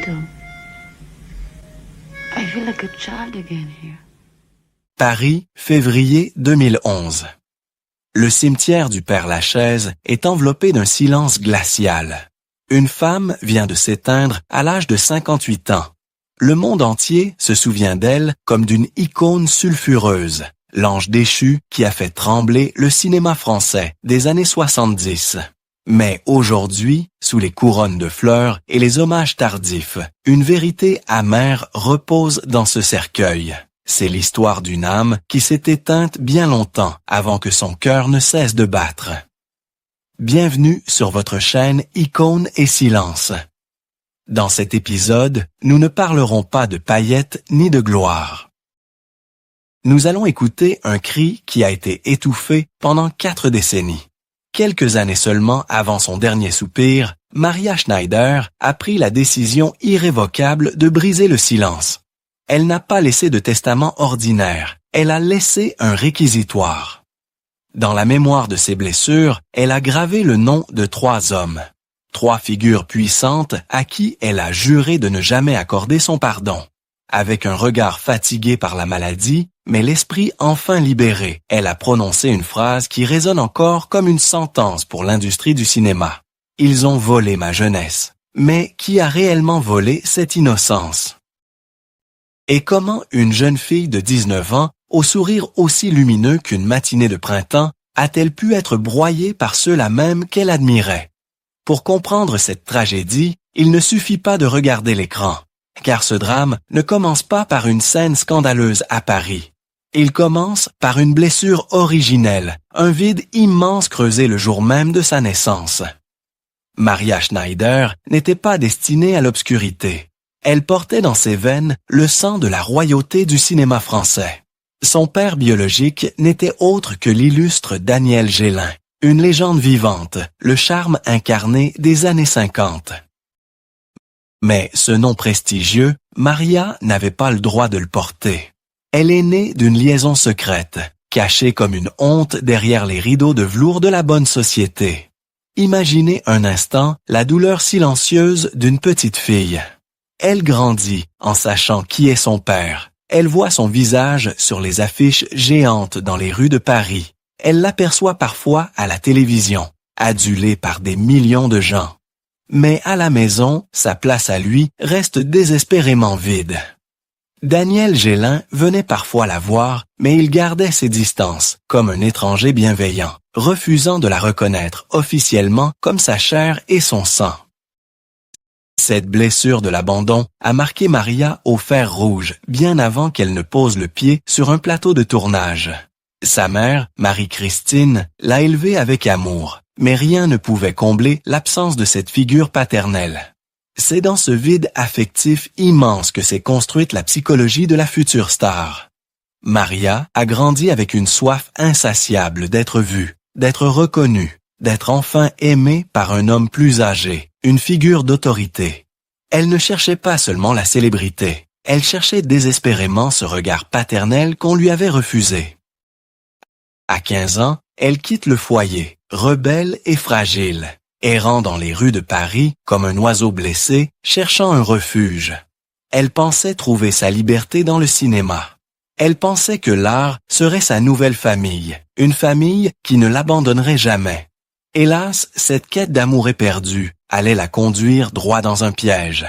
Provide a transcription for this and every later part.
do. I feel like a child again here. Paris, février 2011. Le cimetière du Père-Lachaise est enveloppé d'un silence glacial. Une femme vient de s'éteindre à l'âge de 58 ans. Le monde entier se souvient d'elle comme d'une icône sulfureuse, l'ange déchu qui a fait trembler le cinéma français des années 70. Mais aujourd'hui, sous les couronnes de fleurs et les hommages tardifs, une vérité amère repose dans ce cercueil. C'est l'histoire d'une âme qui s'est éteinte bien longtemps avant que son cœur ne cesse de battre. Bienvenue sur votre chaîne Icônes et Silence. Dans cet épisode, nous ne parlerons pas de paillettes ni de gloire. Nous allons écouter un cri qui a été étouffé pendant 4 décennies. Quelques années seulement avant son dernier soupir, Maria Schneider a pris la décision irrévocable de briser le silence. Elle n'a pas laissé de testament ordinaire, elle a laissé un réquisitoire. Dans la mémoire de ses blessures, elle a gravé le nom de 3 hommes. 3 figures puissantes à qui elle a juré de ne jamais accorder son pardon. Avec un regard fatigué par la maladie, mais l'esprit enfin libéré, elle a prononcé une phrase qui résonne encore comme une sentence pour l'industrie du cinéma. Ils ont volé ma jeunesse. Mais qui a réellement volé cette innocence? Et comment une jeune fille de 19 ans, au sourire aussi lumineux qu'une matinée de printemps, a-t-elle pu être broyée par ceux-là même qu'elle admirait? Pour comprendre cette tragédie, il ne suffit pas de regarder l'écran, car ce drame ne commence pas par une scène scandaleuse à Paris. Il commence par une blessure originelle, un vide immense creusé le jour même de sa naissance. Maria Schneider n'était pas destinée à l'obscurité. Elle portait dans ses veines le sang de la royauté du cinéma français. Son père biologique n'était autre que l'illustre Daniel Gélin, une légende vivante, le charme incarné des années 50. Mais ce nom prestigieux, Maria n'avait pas le droit de le porter. Elle est née d'une liaison secrète, cachée comme une honte derrière les rideaux de velours de la bonne société. Imaginez un instant la douleur silencieuse d'une petite fille. Elle grandit en sachant qui est son père. Elle voit son visage sur les affiches géantes dans les rues de Paris. Elle l'aperçoit parfois à la télévision, adulée par des millions de gens. Mais à la maison, sa place à lui reste désespérément vide. Daniel Gélin venait parfois la voir, mais il gardait ses distances, comme un étranger bienveillant, refusant de la reconnaître officiellement comme sa chair et son sang. Cette blessure de l'abandon a marqué Maria au fer rouge, bien avant qu'elle ne pose le pied sur un plateau de tournage. Sa mère, Marie-Christine, l'a élevée avec amour, mais rien ne pouvait combler l'absence de cette figure paternelle. C'est dans ce vide affectif immense que s'est construite la psychologie de la future star. Maria a grandi avec une soif insatiable d'être vue, d'être reconnue, d'être enfin aimée par un homme plus âgé, une figure d'autorité. Elle ne cherchait pas seulement la célébrité, elle cherchait désespérément ce regard paternel qu'on lui avait refusé. À 15 ans, elle quitte le foyer, rebelle et fragile, errant dans les rues de Paris comme un oiseau blessé, cherchant un refuge. Elle pensait trouver sa liberté dans le cinéma. Elle pensait que l'art serait sa nouvelle famille, une famille qui ne l'abandonnerait jamais. Hélas, cette quête d'amour éperdue allait la conduire droit dans un piège.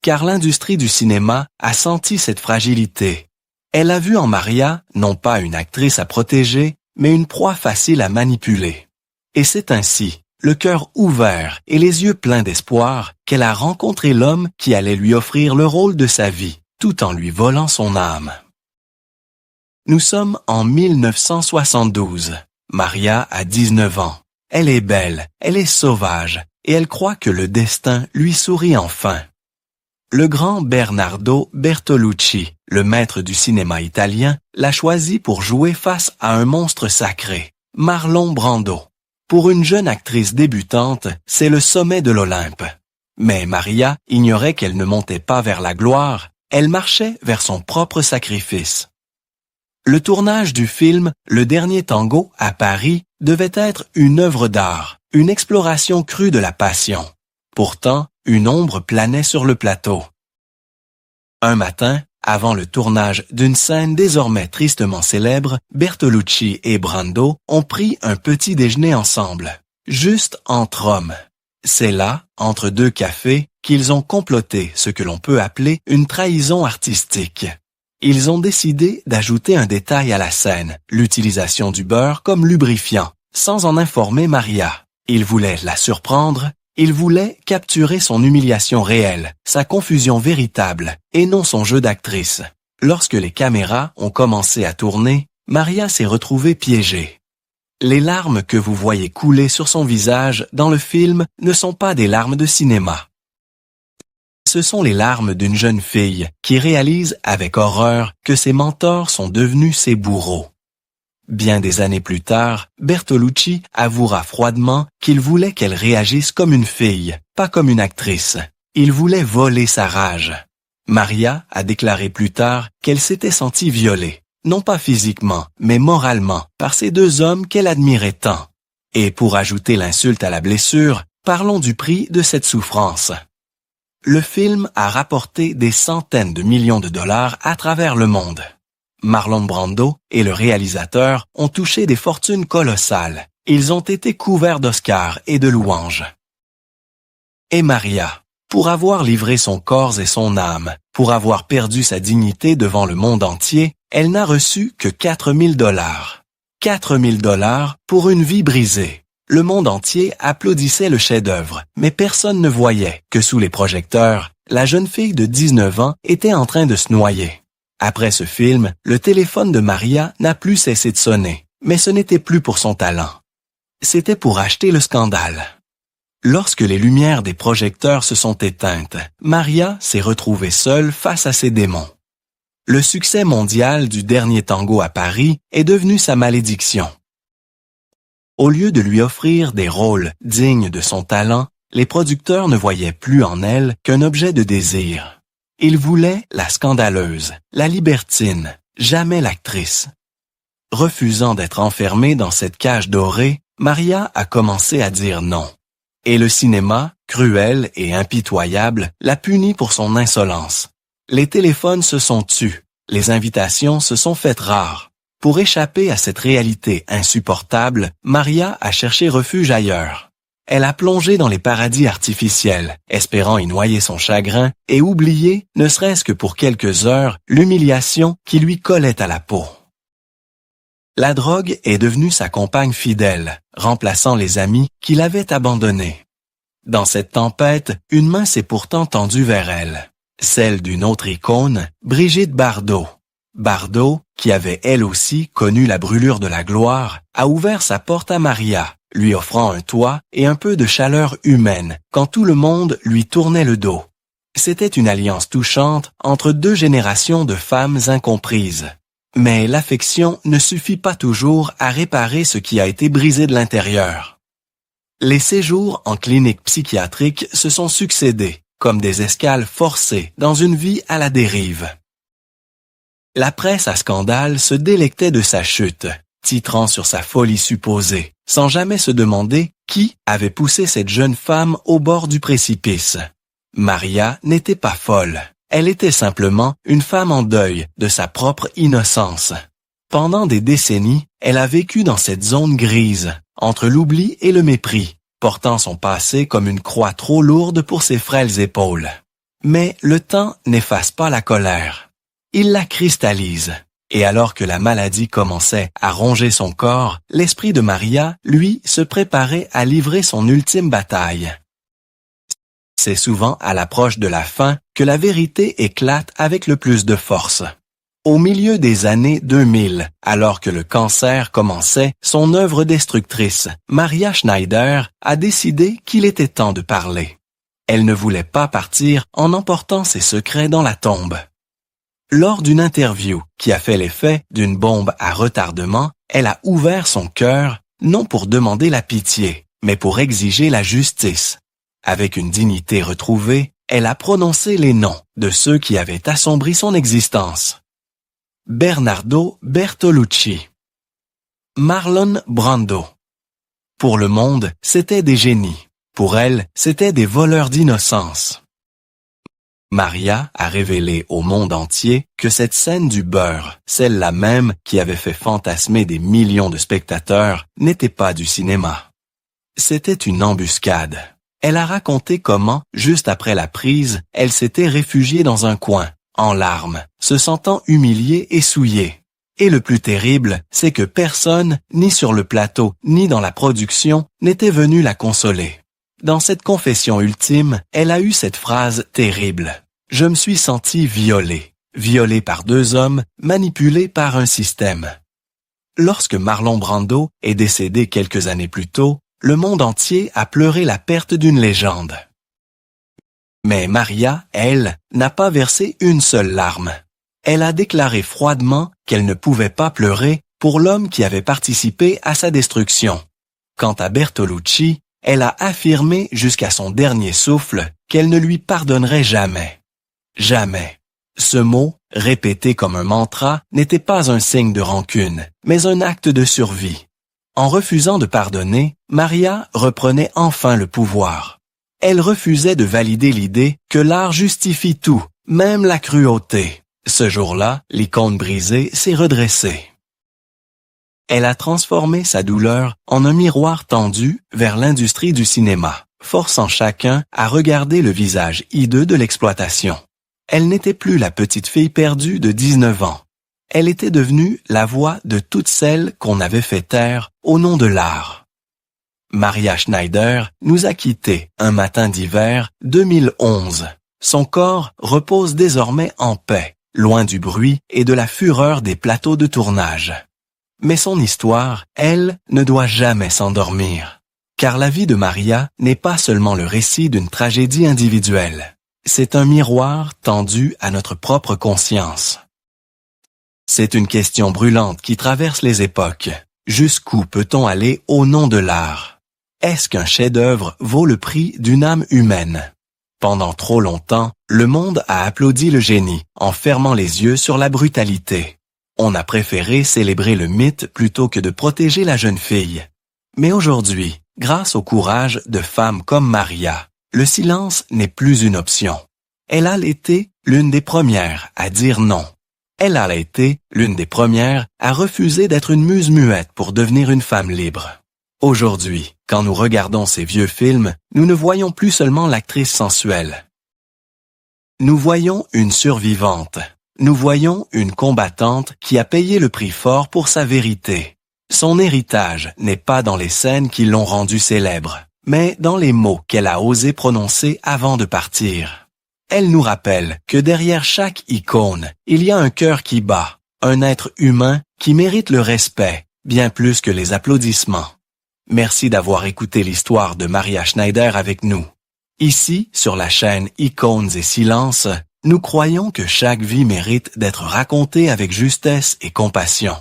Car l'industrie du cinéma a senti cette fragilité. Elle a vu en Maria non pas une actrice à protéger, mais une proie facile à manipuler. Et c'est ainsi, le cœur ouvert et les yeux pleins d'espoir, qu'elle a rencontré l'homme qui allait lui offrir le rôle de sa vie, tout en lui volant son âme. Nous sommes en 1972. Maria a 19 ans. Elle est belle, elle est sauvage, et elle croit que le destin lui sourit enfin. Le grand Bernardo Bertolucci, le maître du cinéma italien, l'a choisi pour jouer face à un monstre sacré, Marlon Brando. Pour une jeune actrice débutante, c'est le sommet de l'Olympe. Mais Maria ignorait qu'elle ne montait pas vers la gloire, elle marchait vers son propre sacrifice. Le tournage du film Le Dernier Tango à Paris devait être une œuvre d'art, une exploration crue de la passion. Pourtant, une ombre planait sur le plateau. Un matin, avant le tournage d'une scène désormais tristement célèbre, Bertolucci et Brando ont pris un petit déjeuner ensemble, juste entre hommes. C'est là, entre deux cafés, qu'ils ont comploté ce que l'on peut appeler une trahison artistique. Ils ont décidé d'ajouter un détail à la scène, l'utilisation du beurre comme lubrifiant, sans en informer Maria. Ils voulaient la surprendre, ils voulaient capturer son humiliation réelle, sa confusion véritable, et non son jeu d'actrice. Lorsque les caméras ont commencé à tourner, Maria s'est retrouvée piégée. Les larmes que vous voyez couler sur son visage dans le film ne sont pas des larmes de cinéma. Ce sont les larmes d'une jeune fille qui réalise avec horreur que ses mentors sont devenus ses bourreaux. Bien des années plus tard, Bertolucci avouera froidement qu'il voulait qu'elle réagisse comme une fille, pas comme une actrice. Il voulait voler sa rage. Maria a déclaré plus tard qu'elle s'était sentie violée, non pas physiquement, mais moralement, par ces deux hommes qu'elle admirait tant. Et pour ajouter l'insulte à la blessure, parlons du prix de cette souffrance. Le film a rapporté des centaines de millions de dollars à travers le monde. Marlon Brando et le réalisateur ont touché des fortunes colossales. Ils ont été couverts d'Oscars et de louanges. Et Maria, pour avoir livré son corps et son âme, pour avoir perdu sa dignité devant le monde entier, elle n'a reçu que 4 000 $. 4 000 $ pour une vie brisée. Le monde entier applaudissait le chef-d'œuvre, mais personne ne voyait que sous les projecteurs, la jeune fille de 19 ans était en train de se noyer. Après ce film, le téléphone de Maria n'a plus cessé de sonner, mais ce n'était plus pour son talent. C'était pour acheter le scandale. Lorsque les lumières des projecteurs se sont éteintes, Maria s'est retrouvée seule face à ses démons. Le succès mondial du dernier tango à Paris est devenu sa malédiction. Au lieu de lui offrir des rôles dignes de son talent, les producteurs ne voyaient plus en elle qu'un objet de désir. Ils voulaient la scandaleuse, la libertine, jamais l'actrice. Refusant d'être enfermée dans cette cage dorée, Maria a commencé à dire non. Et le cinéma, cruel et impitoyable, l'a punie pour son insolence. Les téléphones se sont tus, les invitations se sont faites rares. Pour échapper à cette réalité insupportable, Maria a cherché refuge ailleurs. Elle a plongé dans les paradis artificiels, espérant y noyer son chagrin et oublier, ne serait-ce que pour quelques heures, l'humiliation qui lui collait à la peau. La drogue est devenue sa compagne fidèle, remplaçant les amis qui l'avaient abandonnée. Dans cette tempête, une main s'est pourtant tendue vers elle, celle d'une autre icône, Brigitte Bardot. Bardot, qui avait elle aussi connu la brûlure de la gloire, a ouvert sa porte à Maria, lui offrant un toit et un peu de chaleur humaine quand tout le monde lui tournait le dos. C'était une alliance touchante entre deux générations de femmes incomprises. Mais l'affection ne suffit pas toujours à réparer ce qui a été brisé de l'intérieur. Les séjours en clinique psychiatrique se sont succédés, comme des escales forcées dans une vie à la dérive. La presse à scandale se délectait de sa chute, titrant sur sa folie supposée, sans jamais se demander qui avait poussé cette jeune femme au bord du précipice. Maria n'était pas folle, elle était simplement une femme en deuil de sa propre innocence. Pendant des décennies, elle a vécu dans cette zone grise, entre l'oubli et le mépris, portant son passé comme une croix trop lourde pour ses frêles épaules. Mais le temps n'efface pas la colère. Il la cristallise. Et alors que la maladie commençait à ronger son corps, l'esprit de Maria, lui, se préparait à livrer son ultime bataille. C'est souvent à l'approche de la fin que la vérité éclate avec le plus de force. Au milieu des années 2000, alors que le cancer commençait son œuvre destructrice, Maria Schneider a décidé qu'il était temps de parler. Elle ne voulait pas partir en emportant ses secrets dans la tombe. Lors d'une interview qui a fait l'effet d'une bombe à retardement, elle a ouvert son cœur, non pour demander la pitié, mais pour exiger la justice. Avec une dignité retrouvée, elle a prononcé les noms de ceux qui avaient assombri son existence. Bernardo Bertolucci. Marlon Brando. Pour le monde, c'étaient des génies. Pour elle, c'étaient des voleurs d'innocence. Maria a révélé au monde entier que cette scène du beurre, celle-là même qui avait fait fantasmer des millions de spectateurs, n'était pas du cinéma. C'était une embuscade. Elle a raconté comment, juste après la prise, elle s'était réfugiée dans un coin, en larmes, se sentant humiliée et souillée. Et le plus terrible, c'est que personne, ni sur le plateau, ni dans la production, n'était venu la consoler. Dans cette confession ultime, elle a eu cette phrase terrible. « Je me suis sentie violée. Violée par deux hommes, manipulée par un système. » Lorsque Marlon Brando est décédé quelques années plus tôt, le monde entier a pleuré la perte d'une légende. Mais Maria, elle, n'a pas versé une seule larme. Elle a déclaré froidement qu'elle ne pouvait pas pleurer pour l'homme qui avait participé à sa destruction. Quant à Bertolucci, elle a affirmé jusqu'à son dernier souffle qu'elle ne lui pardonnerait jamais. Jamais. Ce mot, répété comme un mantra, n'était pas un signe de rancune, mais un acte de survie. En refusant de pardonner, Maria reprenait enfin le pouvoir. Elle refusait de valider l'idée que l'art justifie tout, même la cruauté. Ce jour-là, l'icône brisée s'est redressée. Elle a transformé sa douleur en un miroir tendu vers l'industrie du cinéma, forçant chacun à regarder le visage hideux de l'exploitation. Elle n'était plus la petite fille perdue de 19 ans. Elle était devenue la voix de toutes celles qu'on avait fait taire au nom de l'art. Maria Schneider nous a quittés un matin d'hiver 2011. Son corps repose désormais en paix, loin du bruit et de la fureur des plateaux de tournage. Mais son histoire, elle, ne doit jamais s'endormir. Car la vie de Maria n'est pas seulement le récit d'une tragédie individuelle. C'est un miroir tendu à notre propre conscience. C'est une question brûlante qui traverse les époques. Jusqu'où peut-on aller au nom de l'art? Est-ce qu'un chef-d'œuvre vaut le prix d'une âme humaine? Pendant trop longtemps, le monde a applaudi le génie en fermant les yeux sur la brutalité. On a préféré célébrer le mythe plutôt que de protéger la jeune fille. Mais aujourd'hui, grâce au courage de femmes comme Maria, le silence n'est plus une option. Elle a été l'une des premières à dire non. Elle a été l'une des premières à refuser d'être une muse muette pour devenir une femme libre. Aujourd'hui, quand nous regardons ces vieux films, nous ne voyons plus seulement l'actrice sensuelle. Nous voyons une survivante. Nous voyons une combattante qui a payé le prix fort pour sa vérité. Son héritage n'est pas dans les scènes qui l'ont rendue célèbre, mais dans les mots qu'elle a osé prononcer avant de partir. Elle nous rappelle que derrière chaque icône, il y a un cœur qui bat, un être humain qui mérite le respect, bien plus que les applaudissements. Merci d'avoir écouté l'histoire de Maria Schneider avec nous. Ici, sur la chaîne Icônes et Silences, nous croyons que chaque vie mérite d'être racontée avec justesse et compassion.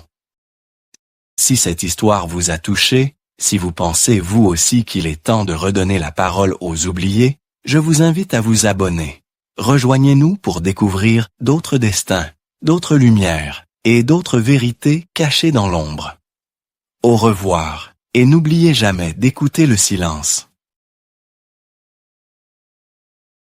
Si cette histoire vous a touché, si vous pensez vous aussi qu'il est temps de redonner la parole aux oubliés, je vous invite à vous abonner. Rejoignez-nous pour découvrir d'autres destins, d'autres lumières et d'autres vérités cachées dans l'ombre. Au revoir et n'oubliez jamais d'écouter le silence.